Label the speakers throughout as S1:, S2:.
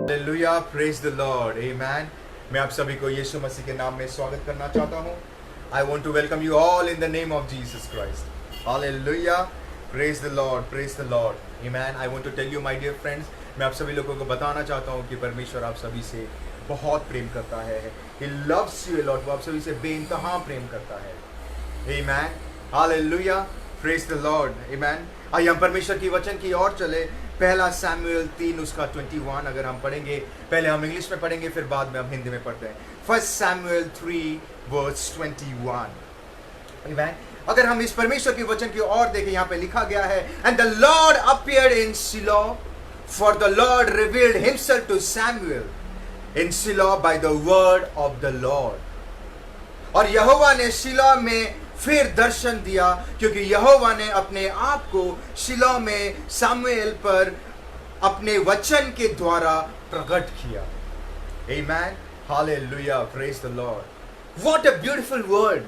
S1: Hallelujah, praise the Lord, आमेन। मैं आप सभी को यीशु मसीह के नाम में स्वागत करना चाहता हूँ। I want to welcome you all in the name of Jesus Christ. Hallelujah, praise the Lord, amen. I want to tell you my dear friends, मैं आप सभी लोगों को बताना चाहता हूँ कि परमेश्वर आप सभी से बहुत प्रेम करता है। He loves you a lot. वो आप सभी से बेइंतहा प्रेम करता है। Amen, hallelujah, praise the Lord, आमेन। आइए हम परमेश्वर की वचन की ओर चले। पहला सैमुएल 3 उसका 21 अगर हम पढ़ेंगे, पहले हम इंग्लिश में पढ़ेंगे फिर बाद में हम हिंदी में पढ़ते हैं। First Samuel 3 verse 21। आमेन। अगर हम इस परमेश्वर की वचन की ओर देखें, यहाँ पे लिखा गया है, and the Lord appeared in Shiloh, for the Lord revealed himself to Samuel in Shiloh by the word of the Lord. और यहोवा ने शिलो में फिर दर्शन दिया, क्योंकि यहोवा ने अपने आप को शिलो में सामुएल पर अपने वचन के द्वारा प्रकट किया। Amen, hallelujah, praise the lord. What a beautiful word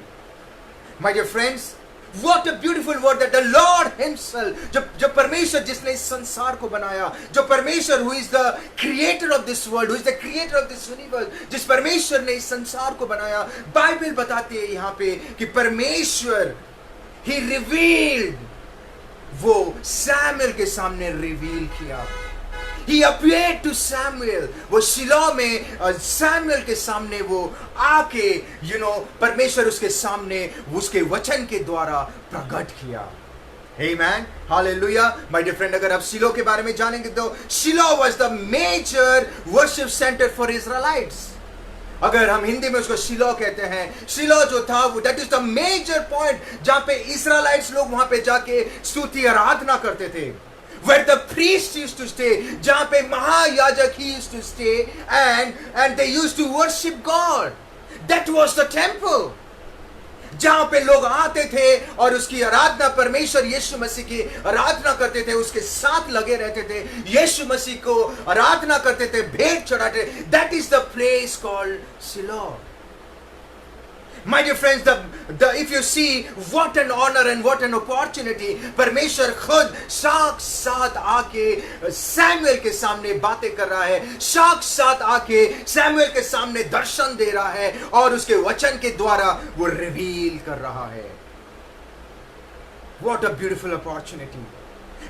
S1: my dear friends, what a beautiful word that the lord himself, जो परमेश्वर जिसने इस संसार को बनाया, जो परमेश्वर who is the creator of this world, who is the creator of this universe, जिस परमेश्वर ने इस संसार को बनाया, बाइबल बताती है यहाँ पे कि परमेश्वर ही रिवील्ड, वो सैमुएल के सामने रिवील किया। He appeared to Samuel। वो शिलो में सैमुएल के सामने वो आके परमेश्वर उसके सामने उसके वचन के द्वारा प्रकट किया। Amen, Hallelujah, my dear friend। अगर आप शिलो के बारे में जानेंगे तो शिलो was the major worship center for Israelites। अगर हम हिंदी में उसको शिलो कहते हैं, शिलो जो था वो that is the major point जहां पे इस्राएलाइट्स लोग वहां पे जाके स्तुति आराधना करते थे। Where the priest used to stay, जहाँ पे महायाजक he used to stay, and they used to worship God। That was the temple। जहाँ पे लोग आते थे और उसकी आराधना, परमेश्वर यीशु मसीह की आराधना करते थे, उसके साथ लगे रहते थे, यीशु मसीह को आराधना करते थे, भेंट चढ़ाते। That is the place called Shiloh। My dear friends, if you see what an honor and what an opportunity, परमेश्वर खुद साक्षात आके सैमुएल के सामने बातें कर रहा है, साक्षात आके सैमुएल के सामने दर्शन दे रहा है और उसके वचन के द्वारा वो रिवील कर रहा है। What a beautiful opportunity।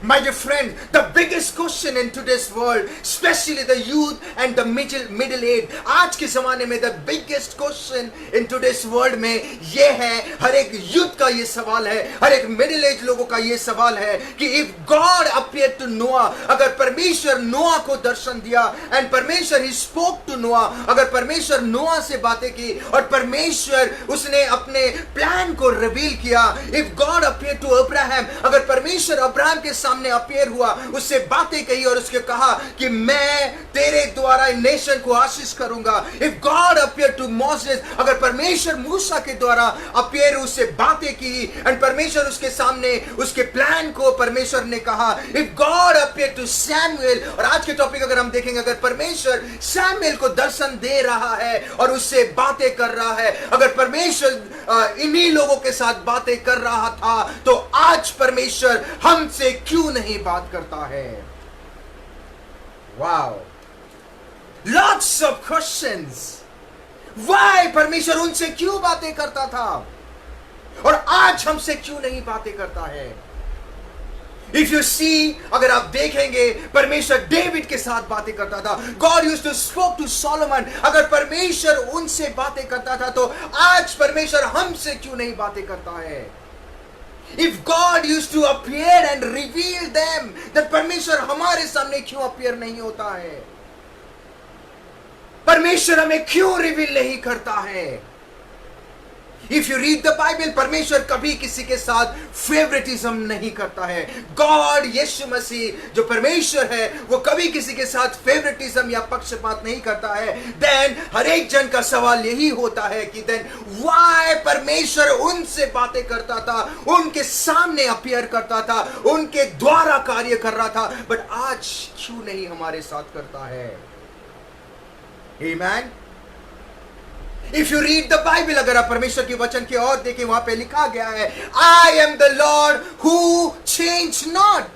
S1: My dear friend, the biggest question in today's world, especially the youth and the middle age, आज के ज़माने में the biggest question in today's world में ये है, हर एक youth का ये सवाल है, हर एक middle age लोगों का ये सवाल है कि if God appeared to Noah, अगर परमेश्वर नोआ को दर्शन दिया, and परमेश्वर he spoke to Noah, अगर परमेश्वर नोआ से बातें की और परमेश्वर उसने अपने प्लान को रिवील किया, if God appeared to Abraham, अगर परमेश्वर अब्राहम के सामने अपीयर हुआ, उससे बातें कही और उसके कहा कि मैं तेरे द्वारा नेशन को आशीष करूंगा। If God appeared to Moses, अगर परमेश्वर मूसा के द्वारा अपीयर उससे बातें की और परमेश्वर उसके सामने उसके प्लान को परमेश्वर ने कहा। If God appeared to Samuel, और आज के टॉपिक अगर हम देखेंगे, अगर परमेश्वर सैमुएल को दर्शन दे रहा है और उससे बातें कर रहा है, अगर परमेश्वर इन्हीं लोगों के साथ बातें कर रहा था, तो आज परमेश्वर हमसे क्यों नहीं बात करता है? Wow, lots of questions. Why परमेश्वर उनसे क्यों बातें करता था और आज हमसे क्यों नहीं बातें करता है? If you see, अगर आप देखेंगे, परमेश्वर डेविड के साथ बातें करता था। God used to spoke to Solomon। अगर परमेश्वर उनसे बातें करता था, तो आज परमेश्वर हमसे क्यों नहीं बातें करता है? If God used to appear and reveal them, then परमेश्वर हमारे सामने क्यों अपीयर नहीं होता है? परमेश्वर हमें क्यों रिवील नहीं करता है? If you read the Bible, परमेश्वर कभी किसी के साथ फेवरेटिज्म नहीं करता है। गॉड, यीशु मसीह जो परमेश्वर है, वो कभी किसी के साथ फेवरेटिज्म या पक्षपात नहीं करता है। देन हर एक जन का सवाल यही होता है कि देन व्हाई परमेश्वर उनसे बातें करता था, उनके सामने अपीयर करता था, उनके द्वारा कार्य कर रहा था, बट आज क्यों नहीं हमारे साथ करता है? आमेन। If you read the Bible, अगर आप परमेश्वर के वचन की ओर देखें, वहां पे लिखा गया है, I am the Lord who change not,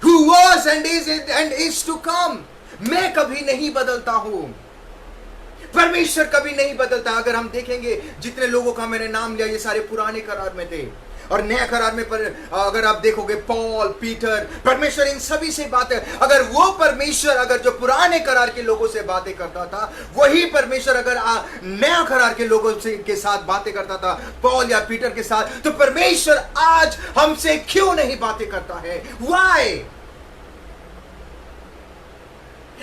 S1: who was and is to come। मैं कभी नहीं बदलता हूं। परमेश्वर कभी नहीं बदलता। अगर हम देखेंगे जितने लोगों का मैंने नाम लिया, ये सारे पुराने करार में थे, और नया करार में अगर आप देखोगे पॉल, पीटर, परमेश्वर इन सभी से बातें, अगर वो परमेश्वर अगर जो पुराने करार के लोगों से बातें करता था, वही परमेश्वर अगर नया करार के लोगों से के साथ बातें करता था, पॉल या पीटर के साथ, तो परमेश्वर आज हमसे क्यों नहीं बातें करता है? Why?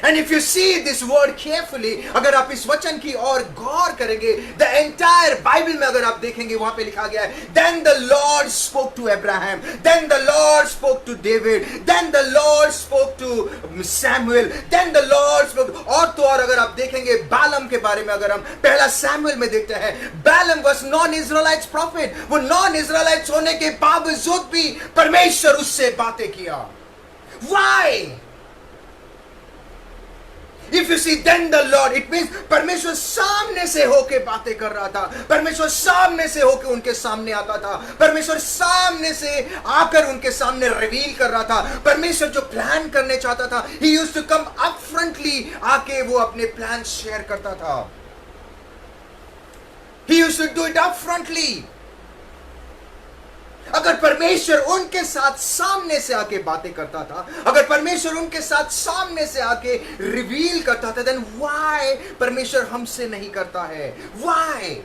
S1: And if you see this word carefully, अगर आप इस वचन की ओर गौर करेंगे, the entire Bible में अगर आप देखेंगे, वहां पे लिखा गया है, then the Lord spoke to Abraham, then the Lord spoke to David, then the Lord spoke to Samuel, then the Lord spoke, और तो और अगर आप देखेंगे बालम के बारे में, अगर हम पहला सैमुएल में देखते हैं, बालम was non-Israelites prophet, वो non-Israelites होने के बावजूद भी परमेश्वर उससे बातें किया। Why? If you see, then the Lord, it means परमेश्वर सामने से होके बातें कर रहा था, परमेश्वर सामने से होके उनके सामने आता था, परमेश्वर सामने से आकर उनके सामने रिवील कर रहा था। परमेश्वर जो प्लान करने चाहता था, he used to come upfrontly, आके वो अपने प्लान शेयर करता था। He used to do it upfrontly। अगर परमेश्वर उनके साथ सामने से आके बातें करता था, अगर परमेश्वर उनके साथ सामने से आके रिवील करता था, देन व्हाई परमेश्वर हमसे नहीं करता है? Why?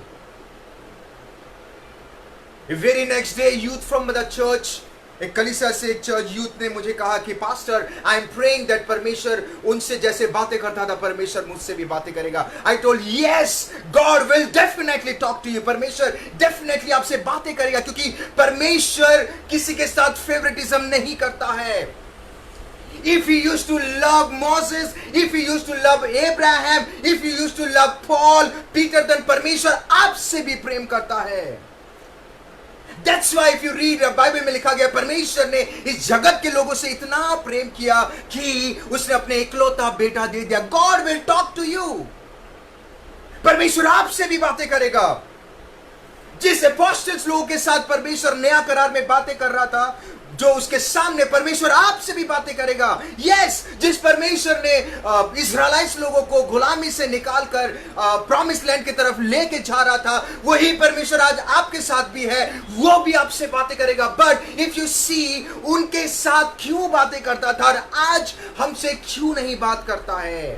S1: Very next day youth from the church, एक कलीसिया से एक चर्च यूथ ने मुझे कहा कि pastor, I am praying that परमेश्वर उनसे जैसे बातें करता था, परमेश्वर मुझसे भी बातें करेगा। I told yes, God will definitely talk to you. परमेश्वर डेफिनेटली आपसे बातें करेगा, क्योंकि परमेश्वर किसी के साथ फेवरेटिज्म नहीं करता है। If he used to love Moses, if he used to love Abraham, if he used to love Paul, Peter, then परमेश्वर आपसे भी प्रेम करता है। That's why if you read Bible में लिखा गया, परमेश्वर ने इस जगत के लोगों से इतना प्रेम किया कि उसने अपने इकलौता बेटा दे दिया। God will talk to you। परमेश्वर आपसे भी बातें करेगा। जिस अपोस्टल्स लोगों के साथ परमेश्वर नया करार में बातें कर रहा था, जो उसके सामने, परमेश्वर आपसे भी बातें करेगा। यस, जिस परमेश्वर ने इस्राएलिट्स लोगों को गुलामी से निकालकर प्रॉमिस लैंड की तरफ लेके जा रहा था, वही परमेश्वर आज आपके साथ भी है, वो भी आपसे बातें करेगा। बट इफ यू सी, उनके साथ क्यों बातें करता था और आज हमसे क्यों नहीं बात करता है?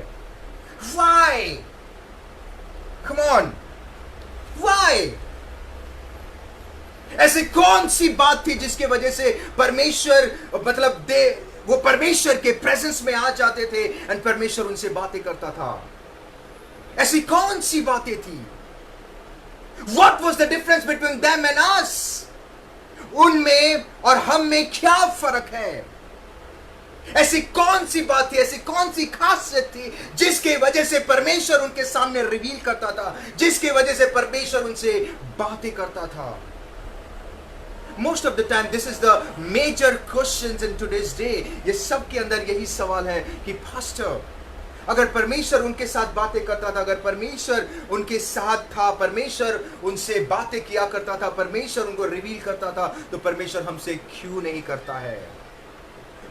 S1: व्हाई? Come on, why? ऐसी कौन सी बात थी जिसके वजह से परमेश्वर, मतलब वो परमेश्वर के प्रेजेंस में आ जाते थे और परमेश्वर उनसे बातें करता था? ऐसी कौन सी बातें थी? What was the difference between them and us? उनमें और हम में क्या फर्क है? ऐसी कौन सी बात थी, ऐसी कौन सी खासियत थी जिसके वजह से परमेश्वर उनके सामने रिवील करता था, जिसके वजह से परमेश्वर उनसे बातें करता था? Most of the time this is the major questions in today's day। ये सब के अंदर यही सवाल है कि पास्टर, अगर परमेश्वर उनके साथ बातें करता था, अगर परमेश्वर उनके साथ था, परमेश्वर उनसे बातें किया करता था, परमेश्वर उनको रिवील करता था, तो परमेश्वर हमसे क्यों नहीं करता है?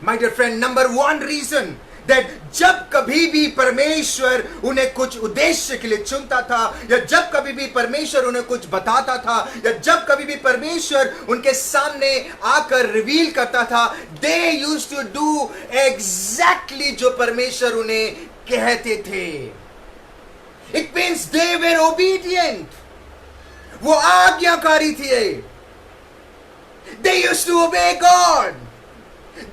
S1: My dear friend, number one reason that जब कभी भी परमेश्वर उन्हें कुछ उद्देश्य के लिए चुनता था, या जब कभी भी परमेश्वर उन्हें कुछ बताता था, या जब कभी भी परमेश्वर उनके सामने आकर रिवील करता था, they used to do exactly जो परमेश्वर उन्हें कहते थे। It means they were obedient। वो आज्ञाकारी थे। They used to obey God।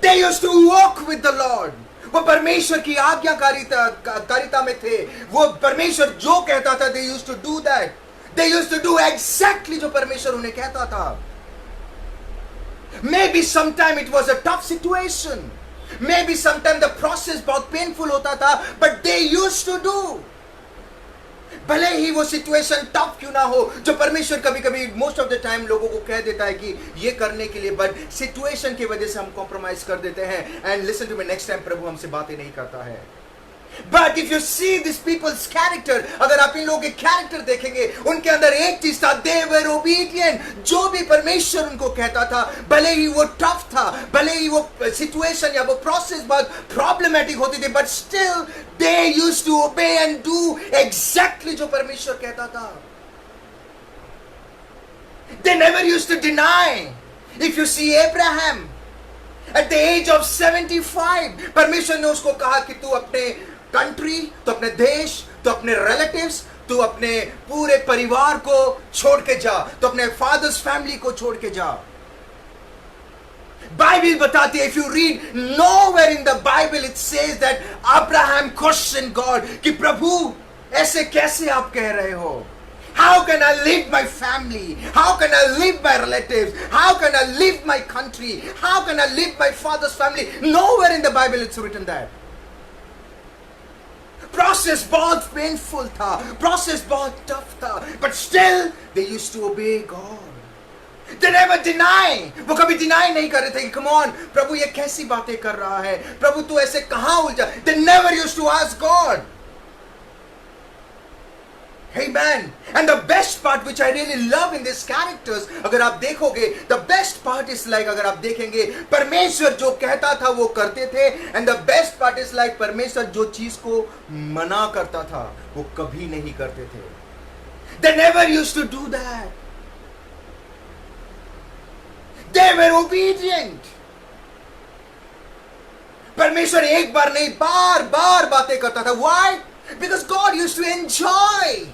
S1: They used to walk with the Lord। वो परमेश्वर की आज्ञाकारिता में थे। वो परमेश्वर जो कहता था, they used to do that। They used to do exactly जो परमेश्वर उन्हें कहता था। Maybe sometime it was a tough situation। Maybe sometime the process बहुत painful होता था, but they used to do। भले ही वो सिचुएशन टफ क्यों ना हो, जो परमेश्वर कभी कभी मोस्ट ऑफ द टाइम लोगों को कह देता है कि ये करने के लिए, बट सिचुएशन की वजह से हम कॉम्प्रोमाइज कर देते हैं। And listen to me, next time प्रभु हमसे बातें नहीं करता है। But if you see these people's character, अगर आप इन लोगों के कैरेक्टर देखेंगे, उनके अंदर एक चीज था, they were obedient. जो भी परमेश्वर उनको कहता था, भले ही वो टफ था, भले ही वो सिचुएशन या वो प्रोसेस बहुत प्रॉब्लमेटिक होती थी, but still they used to obey and do exactly जो परमेश्वर कहता था. They never used to deny. If you see Abraham, at the age of 75, परमेश्वर ने उसको कहा कि तू अपने कंट्री, तो अपने देश, तो अपने रिलेटिव्स, तो अपने पूरे परिवार को छोड़ के जा, तो अपने फादर्स फैमिली को छोड़ के जा. बाइबल बताती है, if you read nowhere in the Bible it says that Abraham questioned God कि प्रभु ऐसे कैसे आप कह रहे हो? How can I live my family? How can I live my relatives? How can I live my country? How can I live my father's family? Nowhere in the Bible it's written that. Process बहुत painful था, process बहुत tough था, but still they used to obey God. They never deny. वो कभी deny नहीं कर रहे थे कि come on, प्रभु ये कैसी बातें कर रहा है, प्रभु तू ऐसे कहाँ उलझा. They never used to ask God. Amen. And the best part which I really love in these characters, अगर आप देखोगे, the best part is like, अगर आप देखेंगे, परमेश्वर जो कहता था वो करते थे, and the best part is like परमेश्वर जो चीज को मना करता था वो कभी नहीं करते थे. They never used to do that. They were obedient. परमेश्वर एक बार नहीं बार बार बातें करता था. Why? Because God used to enjoy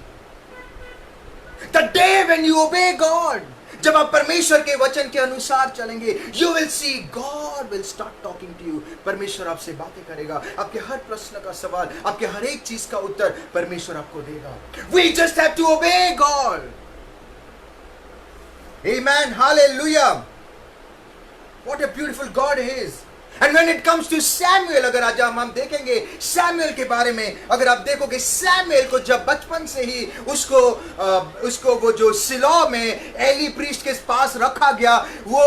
S1: the day when you obey God. जब आप परमेश्वर के वचन के अनुसार चलेंगे, you will see God will start talking to you. परमेश्वर आपसे बातें करेगा, आपके हर प्रश्न का सवाल, आपके हर एक चीज का उत्तर परमेश्वर आपको देगा. We just have to obey God. Amen. Hallelujah. What a beautiful God he is. And when it comes to Samuel, अगर आज हम देखेंगे सैमुएल के बारे में, अगर आप देखोगे सैमुएल को जब बचपन से ही उसको वो जो सिलो में एली प्रीस्ट के पास रखा गया, वो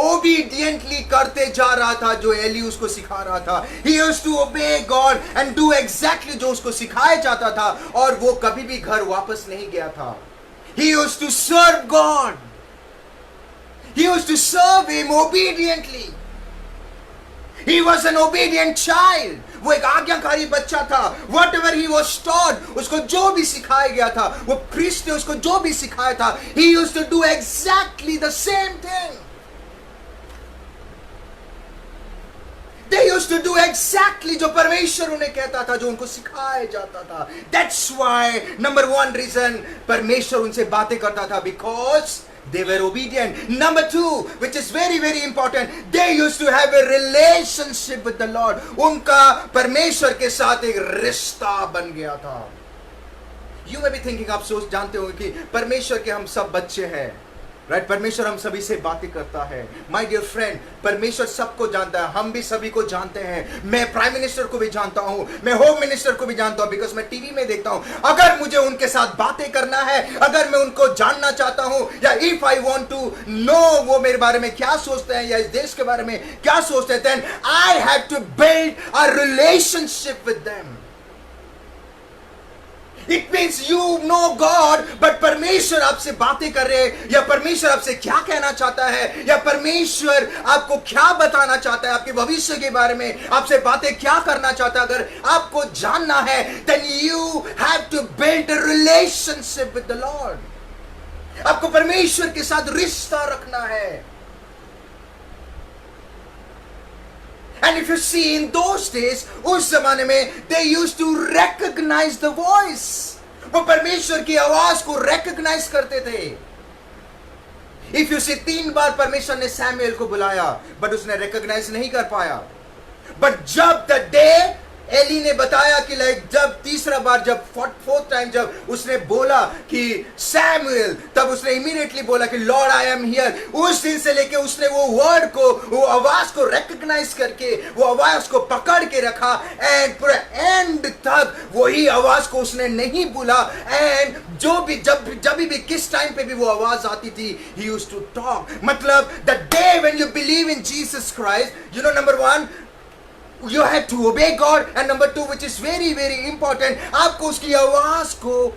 S1: ओबीडियंटली करते जा रहा था जो एली उसको सिखा रहा था. He used to obey God and do exactly जो उसको सिखाया जाता था, और वो कभी भी घर वापस नहीं गया था. He used to serve God. He used to serve him obediently. He was an obedient child. वो एक आज्ञाकारी बच्चा था. Whatever he was taught, उसको जो भी सिखाया गया था, वो प्रीस्ट ने उसको जो भी सिखाया था, he used to do exactly the same thing. They used to do exactly जो परमेश्वर उन्हें कहता था, जो उनको सिखाया जाता था. That's why number one reason परमेश्वर उनसे बातें करता था, because they were obedient. Number two, which is very very important, they used to have a relationship with the Lord. उनका परमेश्वर के साथ एक रिश्ता बन गया था. You may be thinking, आप सोच जानते होंगे कि परमेश्वर के हम सब बच्चे हैं, राइट? परमेश्वर हम सभी से बातें करता है. माय डियर फ्रेंड, परमेश्वर सबको जानता है, हम भी सभी को जानते हैं. मैं प्राइम मिनिस्टर को भी जानता हूं, मैं होम मिनिस्टर को भी जानता हूं, बिकॉज मैं टीवी में देखता हूं. अगर मुझे उनके साथ बातें करना है, अगर मैं उनको जानना चाहता हूं, या if I want to know वो मेरे बारे में क्या सोचते हैं या इस देश के बारे में क्या सोचते हैं, then I have to build a relationship with them. It means you know God, but परमेश्वर आपसे बातें कर रहे हैं, या परमेश्वर आपसे क्या कहना चाहता है, या परमेश्वर आपको क्या बताना चाहता है, आपके भविष्य के बारे में आपसे बातें क्या करना चाहता है, अगर आपको जानना है, then you have to build a relationship with the Lord. आपको परमेश्वर के साथ रिश्ता रखना है. And if you see in those days, उस जमाने में they used to recognize the voice. वो परमेश्वर की आवाज को recognize करते थे. If you see 3 बार परमेश्वर ने सैमुएल को बुलाया, but उसने recognize नहीं कर पाया. But जब the day एली ने बताया कि जब तीसरा बार, जब फोर्थ टाइम जब उसने बोला कि सैमुएल, तब उसने इमीडिएटली बोला कि लॉर्ड आई एम हियर. उस दिन से लेके उसने वो वर्ड को, वो आवाज को रिकॉग्नाइज करके, वो आवाज को पकड़ के रखा, एंड पूरा एंड तक वही आवाज को उसने नहीं भूला. एंड जो भी जब भी किस टाइम पे भी वो आवाज आती थी, ही यूज्ड टू टॉक. मतलब the day when you believe in Jesus Christ, you know, number 1, You have to obey God. And number 2, which is very very important, आपको उसकी आवाज को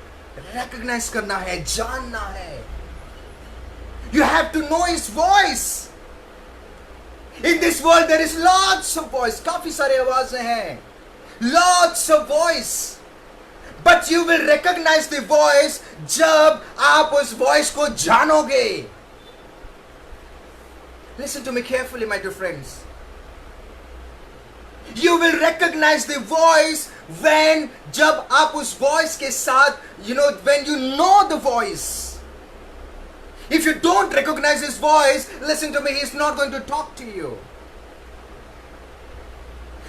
S1: recognize करना है, जानना है. You have to know His voice. In this world there is lots of voice. काफी सारे आवाजें हैं. Lots of voice. But you will recognize the voice जब आप उस voice को जानोगे. Listen to me carefully, my dear friends. You will recognize the voice when जब आप उस voice के साथ, when you know the voice. If you don't recognize His voice, listen to me, He's not going to talk to you.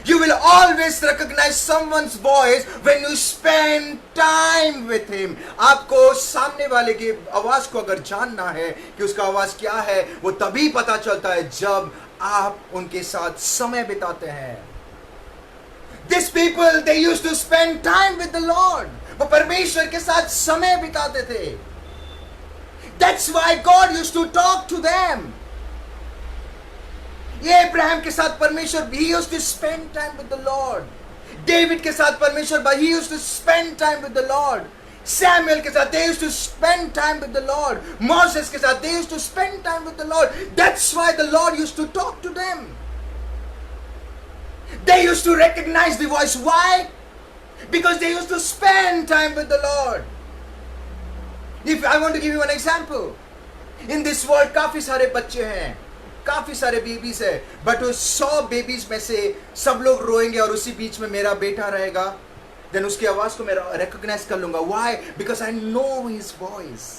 S1: You will always recognize someone's voice when you spend time with Him. आपको सामने वाले की आवाज को अगर जानना है कि उसका आवाज क्या है, वो तभी पता चलता है जब आप उनके साथ समय बिताते हैं. These people, they used to spend time with the Lord. वो परमेश्वर के साथ समय बिताते थे. That's why God used to talk to them. Abraham के साथ परमेश्वर, he used to spend time with the Lord. David के साथ परमेश्वर, he used to spend time with the Lord. Samuel के साथ, they used to spend time with the Lord. Moses के साथ, they used to spend time with the Lord. That's why the Lord used to talk to them. They used to recognize the voice. Why? Because they used to spend time with the Lord. If I want to give you an example, in this world काफी सारे बच्चे हैं, काफी सारे babies है, but उस 100 babies में से सब लोग रोएंगे और उसी बीच में मेरा बेटा रहेगा, देन उसकी आवाज को मैं रिकॉग्नाइज कर लूंगा. Why? Because I know his voice.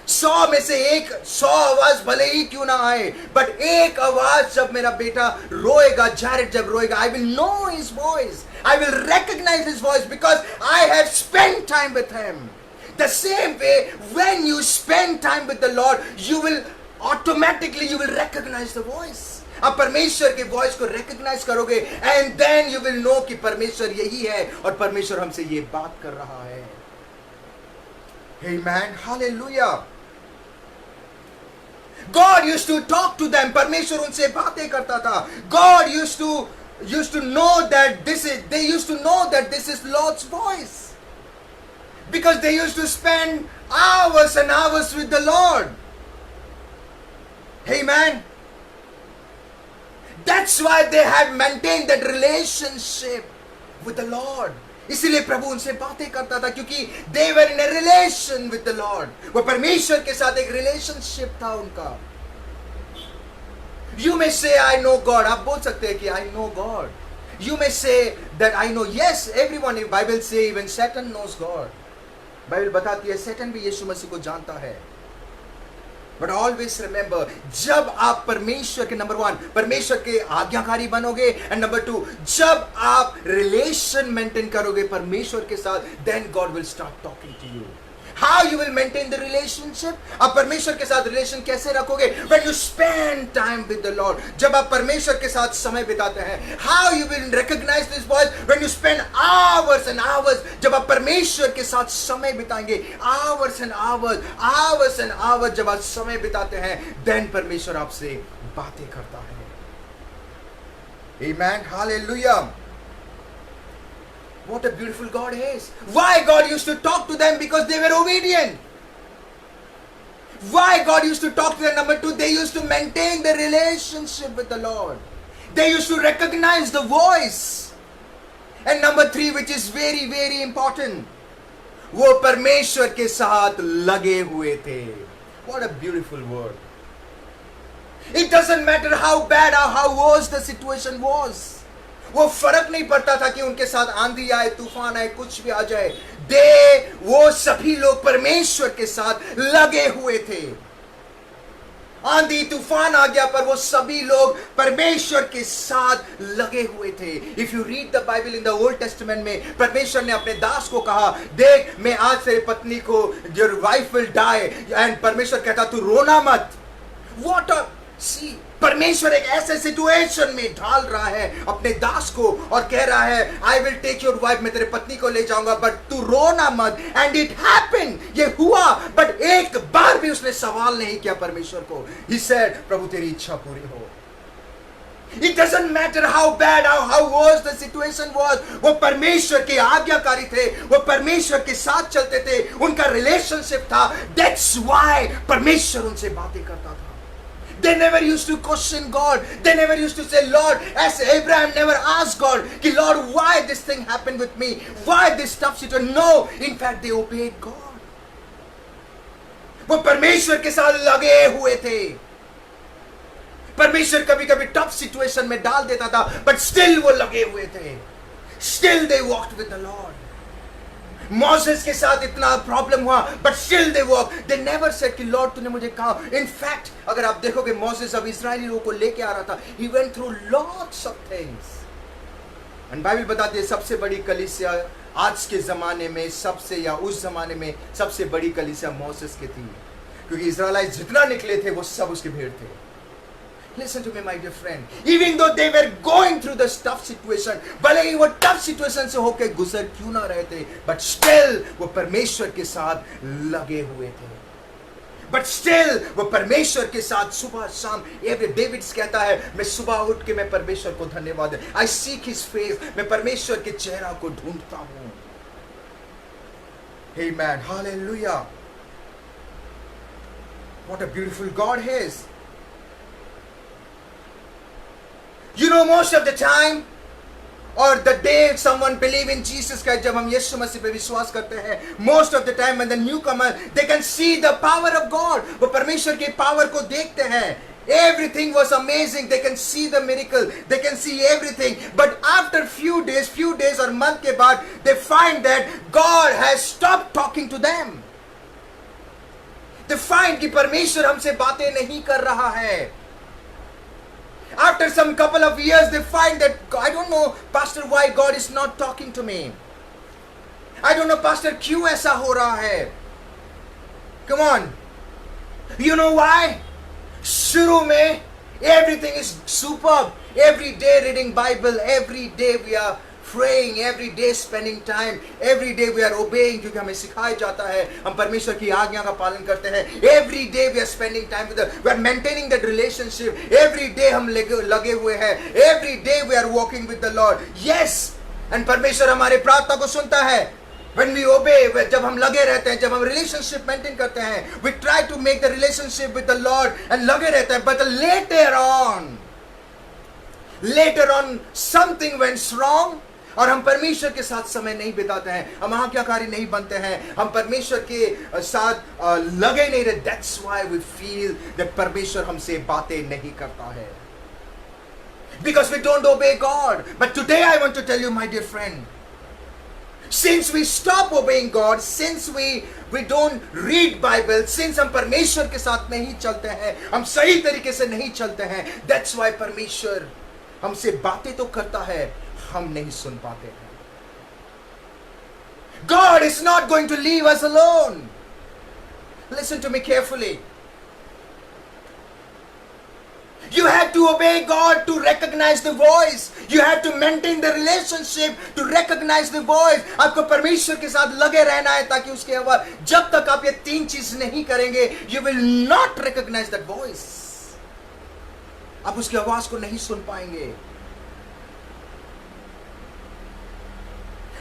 S1: 100 में से 100 आवाज भले ही क्यों ना आए, बट एक आवाज जब मेरा बेटा रोएगा, जैरेड जब रोएगा, I will know his voice, I will recognise his voice because I have spent time with him. The same way, when you spend time with the Lord, you will automatically recognize the voice. आप परमेश्वर के voice को recognize करोगे, and then you will know कि परमेश्वर यही है और परमेश्वर हमसे ये बात कर रहा है. Amen. Hallelujah. God used to talk to them. परमेश्वर उनसे बातें करता था. God used to know that they used to know that this is Lord's voice. Because they used to spend hours and hours with the Lord. Amen. That's why they had maintained that relationship with the Lord. इसीलिए प्रभु उनसे बातें करता था, क्योंकि they were in a relation with the Lord. वो परमेश्वर के साथ एक relationship था उनका. You may say, I know God. आप बोल सकते हैं कि I know God. You may say that I know. Yes, everyone in Bible say even Satan knows God. Bible बताती है सैटन भी यीशु मसीह को जानता है. बट ऑलवेज रिमेंबर, जब आप परमेश्वर के नंबर 1 परमेश्वर के आज्ञाकारी बनोगे, एंड नंबर 2 जब आप रिलेशन मेंटेन करोगे परमेश्वर के साथ, then God will start talking to you. How you will maintain the relationship? आप परमेश्वर के साथ रिलेशन कैसे रखोगे? When you spend time with the Lord. जब आप परमेश्वर के साथ समय बिताते हैं. How you will recognize this voice? When you spend hours and hours. जब आप परमेश्वर के साथ समय बिताएंगे, hours and hours जब आप समय बिताते हैं, then परमेश्वर आपसे बातें करता है. Amen. Hallelujah. What a beautiful God is. Why God used to talk to them? Because they were obedient. Why God used to talk to them? Number 2, they used to maintain the relationship with the Lord. They used to recognize the voice. And number 3, which is very very important, वो परमेश्वर के साथ लगे हुए थे. What a beautiful word. It doesn't matter how bad or how worse the situation was. वो फर्क नहीं पड़ता था कि उनके साथ आंधी आए, तूफान आए, कुछ भी आ जाए. वो सभी लोग परमेश्वर के साथ लगे हुए थे. आंधी तूफान आ गया पर वो सभी लोग परमेश्वर के साथ लगे हुए थे. If you read the Bible in the old testament में परमेश्वर ने अपने दास को कहा, देख मैं आज तेरी पत्नी को, your wife will die, and परमेश्वर कहता तू रोना मत. व्हाट अ सी, परमेश्वर एक ऐसे सिचुएशन में डाल रहा है अपने दास को और कह रहा है, I will take your wife, मैं तेरे पत्नी को ले जाऊंगा, बट तू रोना मत. एंड इट हैपेंड, ये हुआ. बट एक बार भी उसने सवाल नहीं किया परमेश्वर को. ही सेड, प्रभु तेरी इच्छा पूरी हो. It doesn't matter how bad, how worse the situation was. वो परमेश्वर के आज्ञाकारी थे, वो परमेश्वर के साथ चलते थे, उनका रिलेशनशिप था. That's why परमेश्वर उनसे बातें करता था. They never used to question God. They never used to say, Lord, as Abraham never asked God, कि Lord, why this thing happened with me? Why this tough situation? No, in fact, they obeyed God. वो परमेश्वर के साथ लगे हुए थे. परमेश्वर कभी कभी टफ सिचुएशन में डाल देता था, but still वो लगे हुए थे. Still they walked with the Lord. Moses के साथ इतना प्रॉब्लम हुआ, but still they walked. They never said कि लॉर्ड तूने मुझे कहा. In fact, अगर आप देखोगे मोसेस अब इस्राएली लोगों को लेके आ रहा था. He went through lots of things. And Bible बताती है सबसे बड़ी कलीसिया आज के जमाने में सबसे, या उस जमाने में सबसे बड़ी कलीसिया मोसेस की थी, क्योंकि इस्राएलाइट जितना निकले थे वो सब उसके भीड़ थे. Listen to me, my dear friend. Even though they were going through this tough situation, भले ही वो tough situation से होके गुजर क्यों ना रहे थे, but still वो परमेश्वर के साथ लगे हुए थे. But still वो परमेश्वर के साथ सुबह शाम, डेविड कहता है मैं सुबह उठ के मैं परमेश्वर को धन्यवाद, I seek his face, मैं परमेश्वर के चेहरा को ढूंढता हूँ. Amen. Hallelujah. What a beautiful God he is. You know, most of the time, or the day someone believe in Jesus Christ, जब हम यीशु मसीह पे विश्वास करते हैं, most of the time when the newcomer, they can see the power of God. वो परमेश्वर के power को देखते हैं. Everything was amazing. They can see the miracle. They can see everything. But after few days or month के बाद, they find that God has stopped talking to them. They find कि परमेश्वर हमसे बातें नहीं कर रहा है. After some couple of years, they find that, I don't know, Pastor, why God is not talking to me. I don't know, Pastor, क्यों ऐसा हो रहा है. Come on. You know why? शुरू में, everything is superb. Every day reading Bible, every day we are praying, every day spending time, every day we are obeying, क्योंकि हमें सिखाया जाता है, हम परमेश्वर की आज्ञा का पालन करते हैं. Every day we are spending time with we are maintaining that relationship. Every day हम लगे हुए हैं. Every day we are walking with the Lord. Yes, and परमेश्वर हमारे प्रार्थना को सुनता है. When we obey, जब हम लगे रहते हैं, जब हम relationship maintain करते हैं, we try to make the relationship with the Lord and लगे रहते हैं. But later on something went wrong. और हम परमेश्वर के साथ समय नहीं बिताते हैं, हम आज्ञाकारी नहीं बनते हैं, हम परमेश्वर के साथ लगे नहीं रहे. That's why we feel that परमेश्वर हमसे बातें नहीं करता है, because we don't obey God. But today I want to tell you, my dear friend, since we stop obeying God, since we don't read Bible, since हम परमेश्वर के साथ नहीं चलते हैं, हम सही तरीके से नहीं चलते हैं, that's why परमेश्वर हमसे बातें तो करता है, हम नहीं सुन पाते हैं. God is not going to leave us alone. Listen to me carefully. You have to obey God to recognize the voice. You have to maintain the relationship to recognize the voice. आपको परमेश्वर के साथ लगे रहना है ताकि उसके आवाज, जब तक आप ये तीन चीज नहीं करेंगे, you will not recognize that voice. आप उसकी आवाज को नहीं सुन पाएंगे.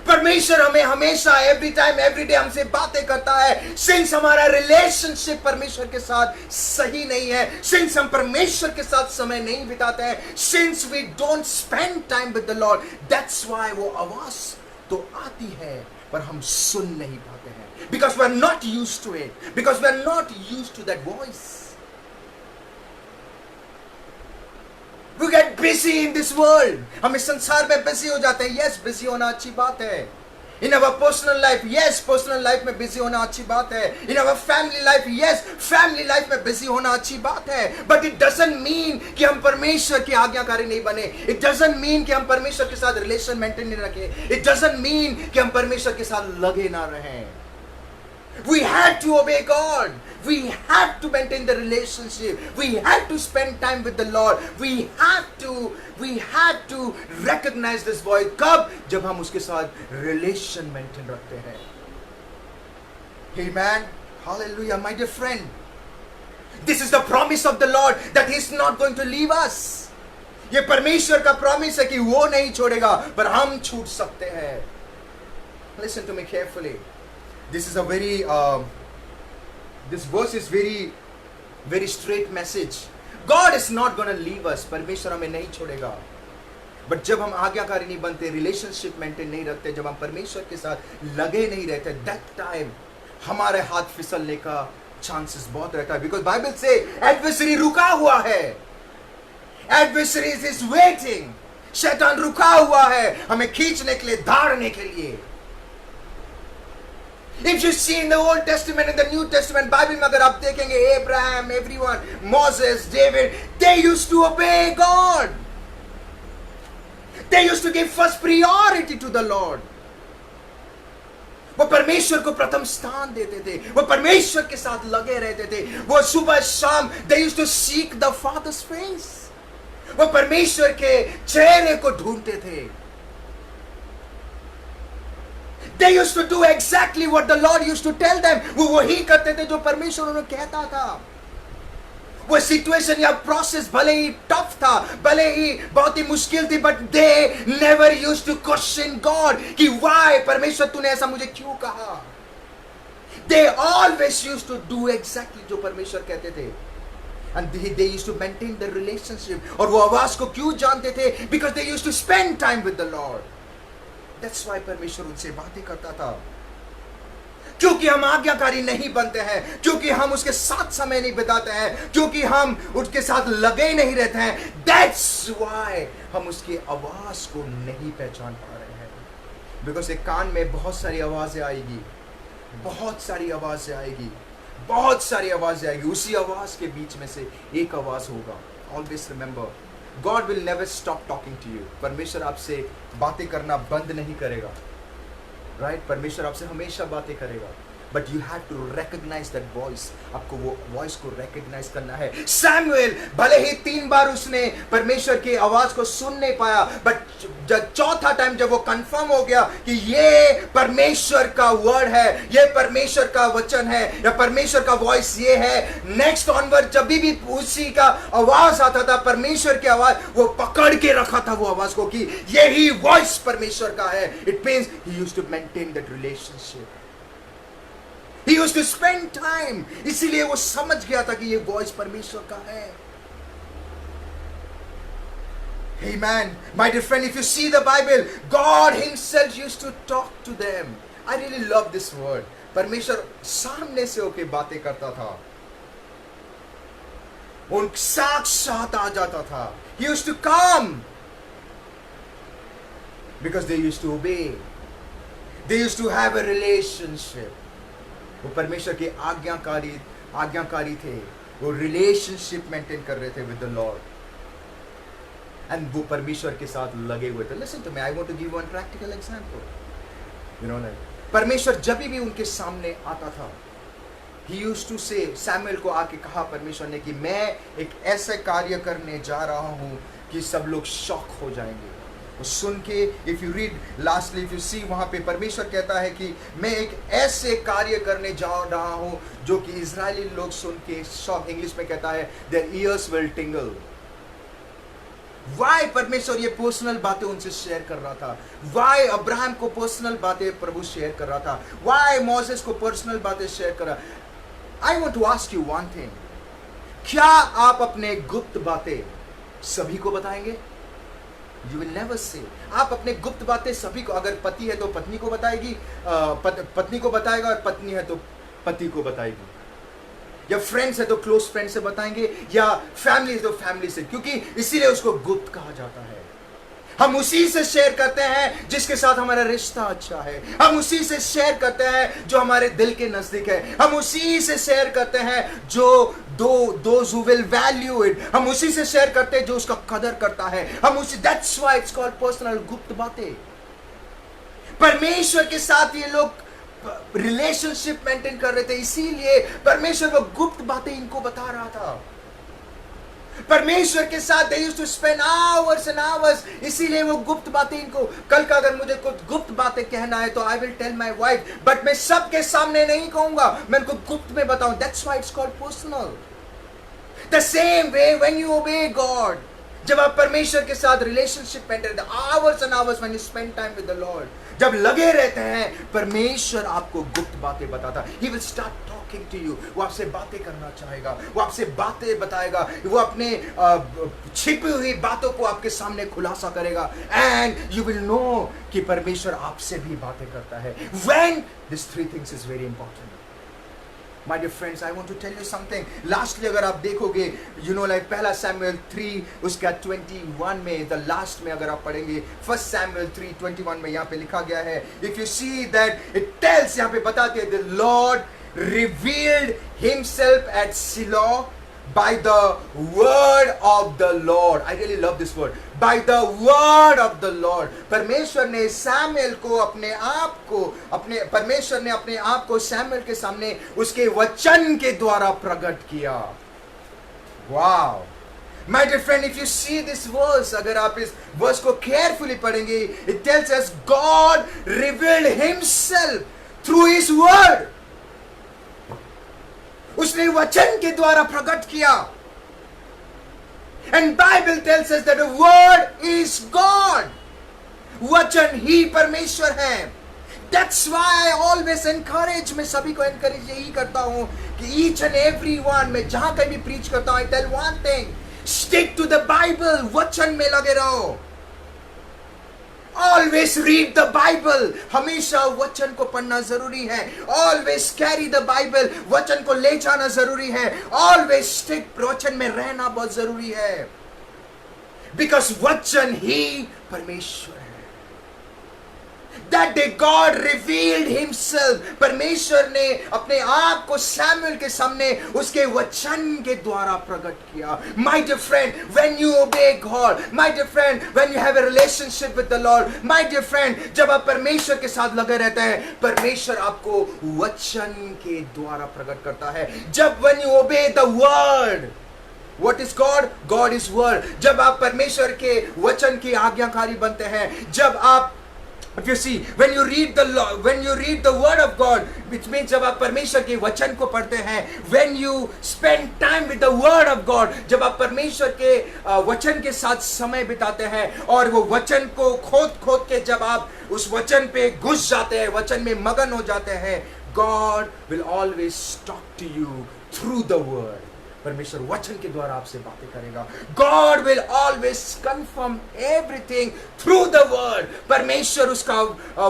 S1: परमेश्वर हमें हमेशा, एवरी टाइम, एवरी डे हमसे बातें करता है. सिंस हमारा रिलेशनशिप परमेश्वर के साथ सही नहीं है, सिंस हम परमेश्वर के साथ समय नहीं बिताते हैं, since we don't spend time with the Lord, that's why वो आवाज तो आती है पर हम सुन नहीं पाते हैं. Because we are not used to it, because we are not used to that voice. We get busy in this world. हम इस संसार में बिजी हो जाते हैं. Yes, बिजी होना अच्छी बात है. In our personal life, yes, personal life में बिजी होना अच्छी बात है. In our family life, yes, family life में बिजी होना अच्छी बात है. But it doesn't mean कि हम परमेश्वर की आज्ञाकारी नहीं बने. It doesn't mean कि हम परमेश्वर के साथ रिलेशन मेंटेन नहीं रखें. It doesn't mean कि हम परमेश्वर के साथ लगे ना रहें. We had to obey God. We had to maintain the relationship. We had to spend time with the Lord. We had to recognize this voice. कब? जब हम उसके साथ relation maintain रखते हैं. Amen. Hallelujah, my dear friend. This is the promise of the Lord that He's not going to leave us. ये परमेश्वर का प्रॉमिस है कि वो नहीं छोड़ेगा, पर हम छूट सकते हैं। Listen to me carefully. This is a very this verse is very straight message. God is not going to leave us. परमेश्वर हमें नहीं छोड़ेगा। बट जब हम आज्ञाकारी नहीं बनते, रिलेशनशिप मेंटेन नहीं रखते, जब हम परमेश्वर के साथ लगे नहीं रहते, दैट टाइम हमारे हाथ फिसलने का चांसेस बहुत रहता है। बिकॉज बाइबल से एडवर्सरी रुका हुआ है, एडवर्सरी इज वेटिंग। शैतान रुका हुआ है हमें खींचने के लिए, धारने के लिए। If you see in the Old Testament, in the New Testament, Bible में अगर आप देखेंगे, Abraham, everyone, Moses, David, they used to obey God. They used to give first priority to the Lord. वो परमेश्वर को प्रथम स्थान देते थे, वो परमेश्वर के साथ लगे रहते थे, वो सुबह शाम they used to seek the Father's face. वो परमेश्वर के चेहरे को ढूंढते थे। They used to do exactly what the Lord used to tell them. वो वही करते थे जो परमेश्वर उन्हें कहता था। वो सिचुएशन या प्रोसेस भले ही टफ था, भले ही बहुत ही मुश्किल थी, but they never used to question God कि व्हाई, परमेश्वर तूने ऐसा मुझे क्यों कहा। They always used to do exactly जो परमेश्वर कहते थे, and they used to maintain the relationship. और वो आवाज को क्यों जानते थे? Because they used to spend time with the Lord. That's why परमेश्वर उनसे बातें करता था। क्योंकि हम आज्ञाकारी नहीं बनते हैं, क्योंकि हम उसके साथ समय नहीं बिताते हैं, क्योंकि हम उसके साथ लगे नहीं रहते हैं, दैट्स व्हाई हम उसकी आवाज को नहीं पहचान पा रहे हैं। बिकॉज एक कान में बहुत सारी आवाजें आएगी, बहुत सारी आवाजें आएगी, बहुत सारी आवाजें आएगी, उसी आवाज के बीच में से एक आवाज होगा। Always remember, God will never stop talking to you. परमेश्वर आपसे बातें करना बंद नहीं करेगा, राइट? परमेश्वर आपसे हमेशा बातें करेगा, but you have to recognise that voice. आपको वो वॉइस को रिकॉग्नाइज करना है। सैमुएल भले ही 3 बार उसने परमेश्वर की आवाज को सुन नहीं पाया, बट जब चौथा टाइम जब वो कंफर्म हो गया कि ये परमेश्वर का वर्ड है, ये परमेश्वर का वचन है, या परमेश्वर का वॉइस ये है, नेक्स्ट ऑनवर्ड जब भी उसी का आवाज आता था, परमेश्वर की आवाज, वो पकड़ के रखा था वो आवाज को कि यही वॉइस परमेश्वर का है। It means he used to maintain that relationship. He used to spend time. इसीलिए वो समझ गया था कि ये वॉइस परमेश्वर का है। Amen. My dear friend, if you see the Bible, God Himself used to talk to them. I really love this word. परमेश्वर सामने से होके बातें करता था, उन साक्षात आ जाता था। He used to come because they used to obey. They used to have a relationship. वो परमेश्वर के आज्ञाकारी थे, वो रिलेशनशिप मेंटेन कर रहे थे विद द लॉर्ड, एंड वो परमेश्वर के साथ लगे हुए थे। Listen to me, I want to give one practical example. You know, परमेश्वर जब भी उनके सामने आता था, he used to say, Samuel को आके कहा परमेश्वर ने कि मैं एक ऐसे कार्य करने जा रहा हूं कि सब लोग शॉक हो जाएंगे। सुन के, if you read lastly, if you see, वहां पे परमेश्वर कहता है कि मैं एक ऐसे कार्य करने जा रहा हूं जो कि इजरायली लोग सुन के शॉक, इंग्लिश में कहता है देयर ईयर्स विल टिंगल। वाई परमेश्वर ये पर्सनल बातें उनसे शेयर कर रहा था, वाई अब्राहम को पर्सनल बातें प्रभु शेयर कर रहा था, वाई मोसेस को पर्सनल बातें शेयर कर रहा। I want to ask you one thing, क्या आप अपने गुप्त बातें सभी को बताएंगे? You will never say. आप अपने गुप्त बातें सभी को, अगर पति है तो पत्नी को बताएगी, पत्नी को बताएगा, और पत्नी है तो पति को बताएगी, या फ्रेंड्स है तो क्लोज फ्रेंड से बताएंगे, या फैमिली है तो फैमिली से, क्योंकि इसीलिए उसको गुप्त कहा जाता है। हम उसी से शेयर करते हैं जिसके साथ हमारा रिश्ता अच्छा है, हम उसी से शेयर करते हैं जो हमारे दिल के नजदीक है, हम उसी से शेयर करते हैं जो those who will value it, हम उसी से शेयर करते हैं जो उसका कदर करता है, हम उसी, that's why it's called personal, गुप्त बातें। परमेश्वर के साथ ये लोग रिलेशनशिप मेंटेन कर रहे थे, इसीलिए परमेश्वर वो गुप्त बातें इनको बता रहा था। परमेश्वर के साथ they used to spend hours and hours, इसीलिए वो गुप्त बातें इनको, कल का अगर मुझे कुछ गुप्त बातें कहना है तो I will tell my wife, but मैं सबके सामने नहीं कहूंगा, मैं उनको गुप्त में बताऊं। That's why it's called personal. The same way when you obey God, जब आप परमेश्वर के साथ relationship maintain, hours and hours when you spend time with the Lord, जब लगे रहते हैं, परमेश्वर आपको गुप्त बातें बताता है। He will start talking to you. वो आपसे बातें करना चाहेगा, वो आपसे बातें बताएगा, वो अपने छिपी हुई बातों को आपके सामने खुलासा करेगा, एंड यू विल नो कि परमेश्वर आपसे भी बातें करता है। When these three things is very important. My dear friends, I want to tell you something. Lastly, अगर आप देखोगे, you know, like पहला Samuel 3 उसका 21 में, the last में अगर आप पढ़ेंगे, First Samuel 3:21 में यहाँ पे लिखा गया है, if you see that it tells, यहाँ पे बताते हैं, the Lord revealed himself at Shiloh by the word of the Lord. I really love this word. By the word of the Lord. परमेश्वर ने सैमुएल को अपने आप को सैमुएल के सामने उसके वचन के द्वारा प्रकट किया। Wow. My dear friend, if you see this verse, अगर आप इस verse को carefully पढ़ेंगे, it tells us God revealed himself through his word. उसने वचन के द्वारा प्रकट किया। And Bible tells us that the word is God. वचन ही परमेश्वर है। That's why I always encourage, मैं सभी को encourage यही करता हूँ कि each and every one, मैं जहां कहीं भी preach करता हूँ, I tell one thing, stick to the Bible, वचन में लगे रहो। Always read the Bible. हमेशा वचन को पढ़ना जरूरी है। Always carry the Bible. वचन को ले जाना जरूरी है। Always stick, वचन में रहना बहुत जरूरी है। Because वचन ही परमेश्वर है। That day God revealed himself. परमेश्वर ने अपने आप को सैमुएल के सामने उसके वचन के द्वारा प्रकट किया। My dear friend, when you obey God, my dear friend, when you have a relationship with the Lord, my dear friend, जब आप परमेश्वर के साथ लगे रहते हैं, परमेश्वर आपको वचन के द्वारा प्रकट करता है। जब when you obey the word, what is God? God is word. जब आप परमेश्वर के वचन की आज्ञाकारी बनते हैं, जब आप, if you see, when you read the word of God, which means जब आप परमेश्वर के वचन को पढ़ते हैं, when you spend time with the word of God, जब आप परमेश्वर के वचन के साथ समय बिताते हैं और वो वचन को खोद के जब आप उस वचन पे घुस जाते हैं, वचन में मगन हो जाते हैं, God will always talk to you through the word. परमेश्वर वचन के द्वारा आपसे बातें करेगा। God will always confirm everything through the word. परमेश्वर उसका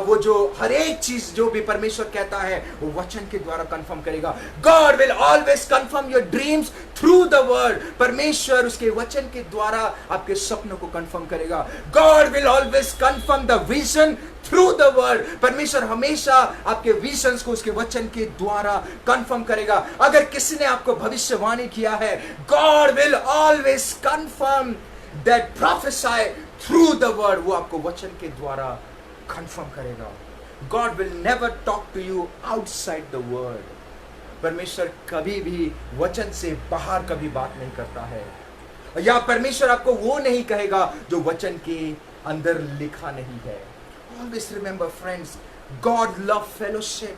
S1: वो जो हर एक चीज जो भी परमेश्वर कहता है वो वचन के द्वारा कंफर्म करेगा। God will always confirm your dreams through the word. परमेश्वर उसके वचन के द्वारा आपके सपनों को कंफर्म करेगा। God will always confirm the vision through the word. परमेश्वर हमेशा आपके विजन्स को उसके वचन के द्वारा कंफर्म करेगा। अगर किसी ने आपको भविष्यवाणी किया है, God will always confirm that prophesy through the word. वो आपको वचन के द्वारा कंफर्म करेगा। God will never talk to you outside the word. परमेश्वर कभी भी वचन से बाहर कभी बात नहीं करता है, या परमेश्वर आपको वो नहीं कहेगा जो वचन के अंदर लिखा नहीं है। Always remember, friends, God loves fellowship.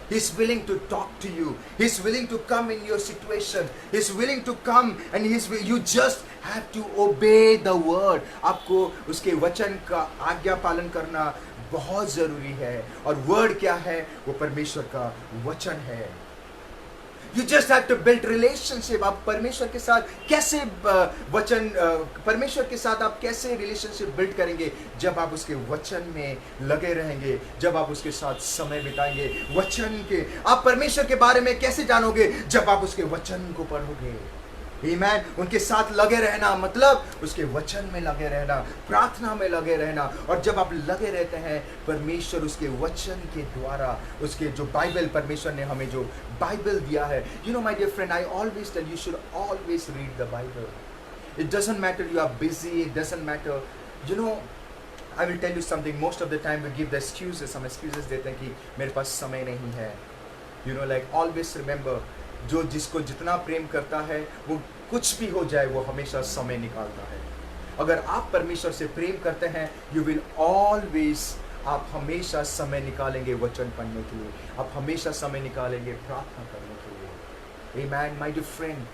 S1: He's willing to talk to you. He's willing to come in your situation. He's willing to come and you just have to obey the word. आपको उसके वचन का आज्ञा पालन करना बहुत जरूरी है। और word क्या है? वो परमेश्वर का वचन है। You just have to build relationship. आप परमेश्वर के साथ कैसे परमेश्वर के साथ आप कैसे रिलेशनशिप बिल्ड करेंगे? जब आप उसके वचन में लगे रहेंगे, जब आप उसके साथ समय बिताएंगे। वचन के आप परमेश्वर के बारे में कैसे जानोगे? जब आप उसके वचन को पढ़ोगे। आमीन। उनके साथ लगे रहना मतलब उसके वचन में लगे रहना, प्रार्थना में लगे रहना। और जब आप लगे रहते हैं, परमेश्वर उसके वचन के द्वारा, उसके जो बाइबल परमेश्वर ने हमें जो बाइबल दिया है, you know my dear friend, I always tell you should always read the Bible. It doesn't matter you are busy, it doesn't matter, you know, I will tell you something, most of the time we give the excuses, हम excuses देते हैं कि मेरे पास समय नहीं है। You know, like always remember, जो जिसको जितना प्रेम करता है वो कुछ भी हो जाए वो हमेशा समय निकालता है। अगर आप परमेश्वर से प्रेम करते हैं, यू विल ऑलवेज, आप हमेशा समय निकालेंगे वचन पढ़ने के लिए, आप हमेशा समय निकालेंगे प्रार्थना करने के लिए। आमीन। My dear friend,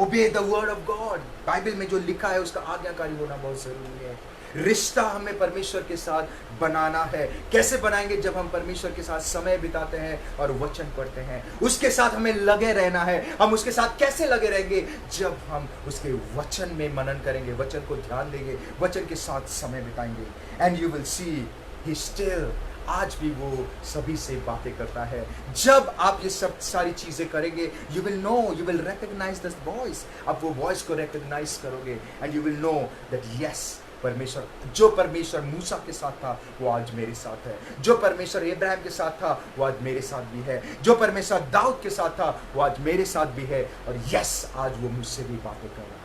S1: obey the word of God, Bible में जो लिखा है उसका आज्ञाकारी होना बहुत जरूरी है। रिश्ता हमें परमेश्वर के साथ बनाना है। कैसे बनाएंगे? जब हम परमेश्वर के साथ समय बिताते हैं और वचन पढ़ते हैं, उसके साथ हमें लगे रहना है। हम उसके साथ कैसे लगे रहेंगे? जब हम उसके वचन में मनन करेंगे, वचन को ध्यान देंगे, वचन के साथ समय बिताएंगे। And you will see he still, आज भी वो सभी से बातें करता है। जब आप ये सब सारी चीजें करेंगे, you will know, you will recognise this voice, आप वो वॉइस को रिकॉग्नाइज करोगे and you will know that yes, परमेश्वर, जो परमेश्वर मूसा के साथ था वो आज मेरे साथ है। जो परमेश्वर इब्राहिम के साथ था वो आज मेरे साथ भी है। जो परमेश्वर दाऊद के साथ था वो आज मेरे साथ भी है। और यस, आज वो मुझसे भी बातें कर रहा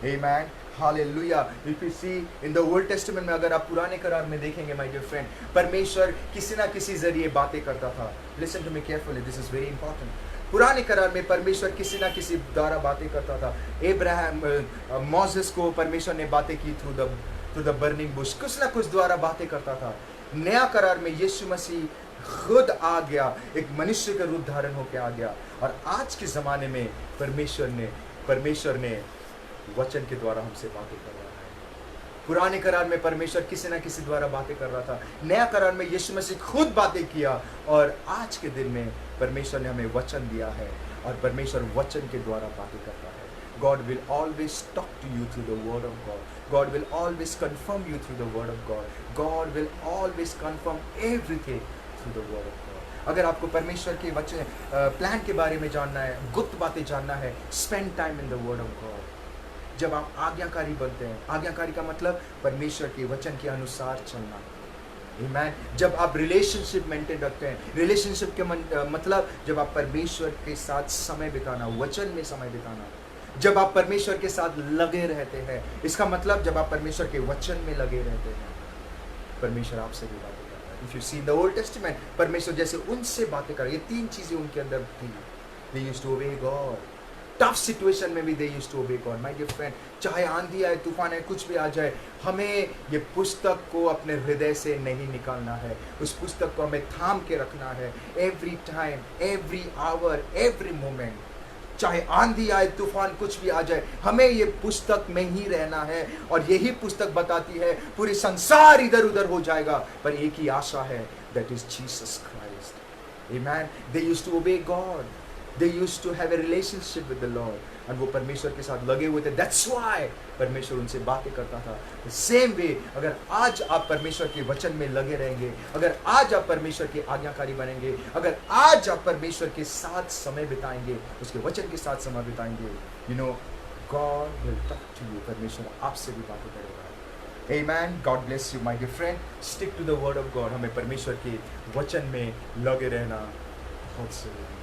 S1: है। Amen, hallelujah. If you see in the old testament में, अगर आप पुराने करार में देखेंगे माय डियर फ्रेंड, परमेश्वर किसी ना किसी जरिए बातें करता था। Listen to me carefully, this is very important. पुराने करार में परमेश्वर किसी ना किसी द्वारा बातें करता था। इब्राहिम, मोसेस को परमेश्वर ने बातें की थ्रू द बर्निंग बुश, कुछ ना कुछ द्वारा बातें करता था। नया करार में यीशु मसीह खुद आ गया, एक मनुष्य का रूप धारण होकर आ गया। और आज के ज़माने में परमेश्वर ने वचन के द्वारा हमसे बातें कर रहा है। पुराने करार में परमेश्वर किसी ना किसी द्वारा बातें कर रहा था। नया करार में यीशु मसीह खुद बातें किया। और आज के दिन में परमेश्वर ने हमें वचन दिया है और परमेश्वर वचन के द्वारा बातें करता है। God will always talk to you through the word of God. God will always confirm you through the word of God. God will always confirm everything through the word of God. अगर आपको परमेश्वर के वचन plan के बारे में जानना है, गुप्त बातें जानना है, spend time in the word of God. जब आप आज्ञाकारी बनते हैं, आज्ञाकारी का मतलब परमेश्वर के वचन के अनुसार चलना। Amen. जब आप रिलेशनशिप मेंटेन रखते हैं, रिलेशनशिप के मतलब जब आप परमेश्वर के साथ समय बिताना, वचन में समय बिताना, जब आप परमेश्वर के साथ लगे रहते हैं, इसका मतलब जब आप परमेश्वर के वचन में लगे रहते हैं, परमेश्वर आपसे भी बातें करता है। If you see in the old Testament, परमेश्वर जैसे उनसे बातें कर, ये तीन चीजें उनके अंदर थी। They used to obey God. Tough situation में भी they used to obey God. My dear friend, चाहे आंधी आए, तूफान आए, कुछ भी आ जाए, हमें ये पुस्तक को अपने हृदय से नहीं निकालना है। उस पुस्तक को हमें थाम के रखना है। Every time, every hour, every moment, चाहे आंधी आए, तूफान, कुछ भी आ जाए, हमें ये पुस्तक में ही रहना है। और यही पुस्तक बताती है पूरी संसार इधर उधर हो जाएगा, पर एक ही आशा है, that is Jesus Christ. Amen. They used to obey God, they used to have a relationship with the Lord, और वो परमेश्वर के साथ लगे हुए थे। That's why परमेश्वर उनसे बातें करता था। सेम वे, अगर आज आप परमेश्वर के वचन में लगे रहेंगे, अगर आज आप परमेश्वर के आज्ञाकारी बनेंगे, अगर आज आप परमेश्वर के साथ समय बिताएंगे, उसके वचन के साथ समय बिताएंगे, you know, God will talk to you, परमेश्वर आपसे भी बातें करेगा। Amen. God bless you, my dear friend. Stick to the word of God. हमें परमेश्वर के वचन में लगे रहना बहुत जरूरी है।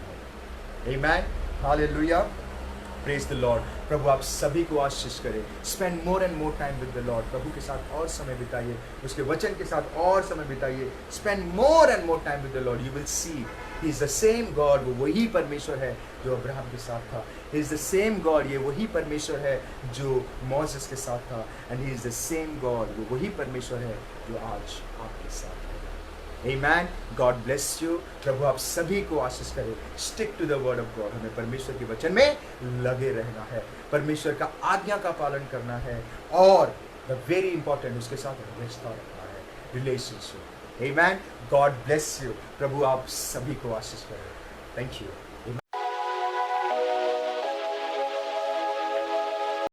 S1: Amen. Hallelujah. Praise the Lord. प्रभु आप सभी को आशीष करे। Spend more and more time with the Lord. प्रभु के साथ और समय बिताइए, उसके वचन के साथ और समय बिताइए। Spend more and more time with the Lord. You will see He is the same God. वो वही परमेश्वर है जो अब्राहम के साथ था। He is the same God. ये वही परमेश्वर है जो मोसेस के साथ था। And He is the same God. वो वही परमेश्वर है जो आज आपके साथ है। Amen. God bless you. प्रभु आप सभी को आशीष करे। Stick to the word of God. हमें परमेश्वर के वचन में लगे रहना है, परमेश्वर का आज्ञा का पालन करना है, और the very important, उसके साथ रिश्ता रखना है, relationship. Amen. God bless you. प्रभु आप सभी को आशीष करे। Thank you.